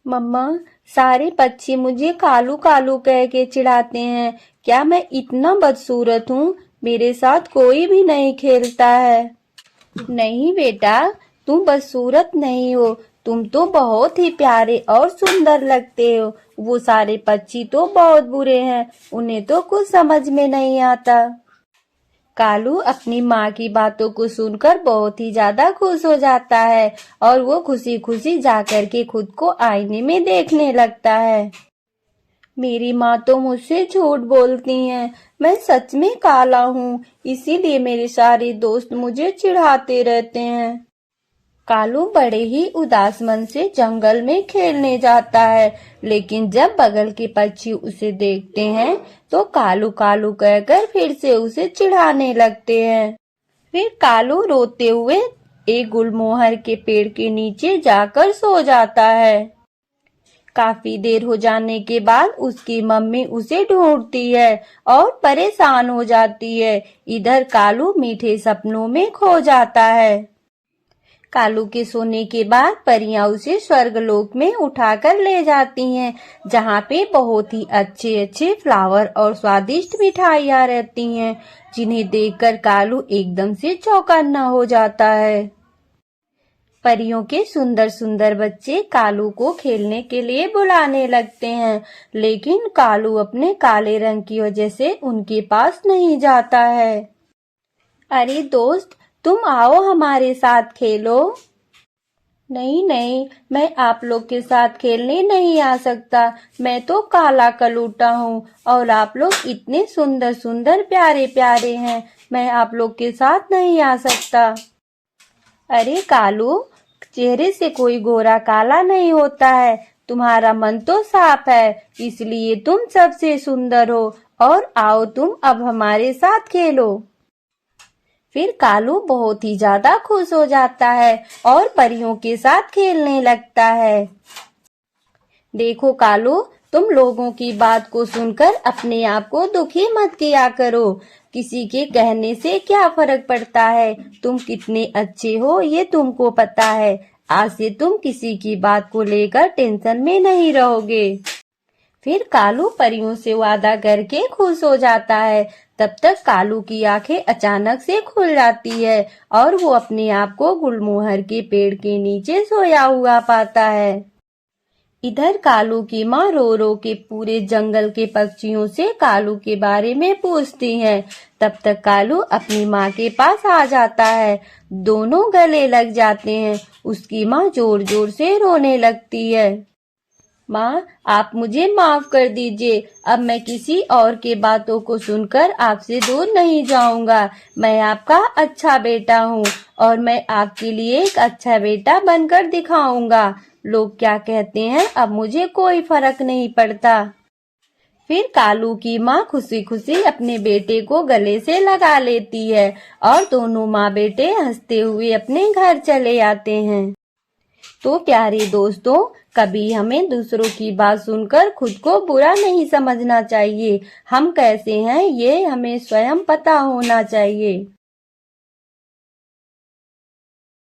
मम्मा, सारे बच्चे मुझे कालू कालू कह के चिढ़ाते हैं। क्या मैं इतना बदसूरत हूँ? मेरे साथ कोई भी नहीं खेलता है। नहीं बेटा, तुम बदसूरत नहीं हो। तुम तो बहुत ही प्यारे और सुंदर लगते हो। वो सारे पक्षी तो बहुत बुरे हैं, उन्हें तो कुछ समझ में नहीं आता। कालू अपनी माँ की बातों को सुनकर बहुत ही ज्यादा खुश हो जाता है और वो खुशी खुशी जाकर के खुद को आईने में देखने लगता है। मेरी माँ तो मुझसे झूठ बोलती हैं। मैं सच में काला हूँ, इसीलिए मेरे सारे दोस्त मुझे चिढ़ाते रहते हैं। कालू बड़े ही उदास मन से जंगल में खेलने जाता है, लेकिन जब बगल के पक्षी उसे देखते हैं तो कालू कालू कहकर फिर से उसे चिढ़ाने लगते हैं। फिर कालू रोते हुए एक गुलमोहर के पेड़ के नीचे जाकर सो जाता है। काफी देर हो जाने के बाद उसकी मम्मी उसे ढूंढती है और परेशान हो जाती है। इधर कालू मीठे सपनों में खो जाता है। कालू के सोने के बाद परियां उसे स्वर्गलोक में उठाकर ले जाती हैं, जहाँ पे बहुत ही अच्छे अच्छे फ्लावर और स्वादिष्ट मिठाइयाँ रहती हैं, जिन्हें देखकर कालू एकदम से चौकन्ना हो जाता है। परियों के सुंदर सुंदर बच्चे कालू को खेलने के लिए बुलाने लगते हैं, लेकिन कालू अपने काले रंग की वजह से उनके पास नहीं जाता है। अरे दोस्त, तुम आओ हमारे साथ खेलो। नहीं नहीं, मैं आप लोग के साथ खेलने नहीं आ सकता। मैं तो काला कलूटा हूँ और आप लोग इतने सुंदर सुंदर प्यारे प्यारे हैं। मैं आप लोग के साथ नहीं आ सकता। अरे कालू, चेहरे से कोई गोरा काला नहीं होता है। तुम्हारा मन तो साफ है, इसलिए तुम सबसे सुंदर हो। और आओ तुम अब हमारे साथ खेलो। फिर कालू बहुत ही ज्यादा खुश हो जाता है और परियों के साथ खेलने लगता है। देखो कालू, तुम लोगों की बात को सुनकर अपने आप को दुखी मत किया करो। किसी के कहने से क्या फर्क पड़ता है? तुम कितने अच्छे हो ये तुमको पता है। आज से तुम किसी की बात को लेकर टेंशन में नहीं रहोगे। फिर कालू परियों से वादा करके खुश हो जाता है। तब तक कालू की आंखें अचानक से खुल जाती है और वो अपने आप को गुलमोहर के पेड़ के नीचे सोया हुआ पाता है। इधर कालू की माँ रो रो के पूरे जंगल के पक्षियों से कालू के बारे में पूछती है। तब तक कालू अपनी माँ के पास आ जाता है। दोनों गले लग जाते हैं। उसकी माँ जोर जोर से रोने लगती है। माँ, आप मुझे माफ कर दीजिए। अब मैं किसी और के बातों को सुनकर आपसे दूर नहीं जाऊंगा। मैं आपका अच्छा बेटा हूँ और मैं आपके लिए एक अच्छा बेटा बनकर दिखाऊंगा। लोग क्या कहते हैं अब मुझे कोई फर्क नहीं पड़ता। फिर कालू की माँ खुशी खुशी अपने बेटे को गले से लगा लेती है और दोनों माँ बेटे हंसते हुए अपने घर चले आते हैं। तो प्यारे दोस्तों, कभी हमें दूसरों की बात सुनकर खुद को बुरा नहीं समझना चाहिए। हम कैसे हैं ये हमें स्वयं पता होना चाहिए।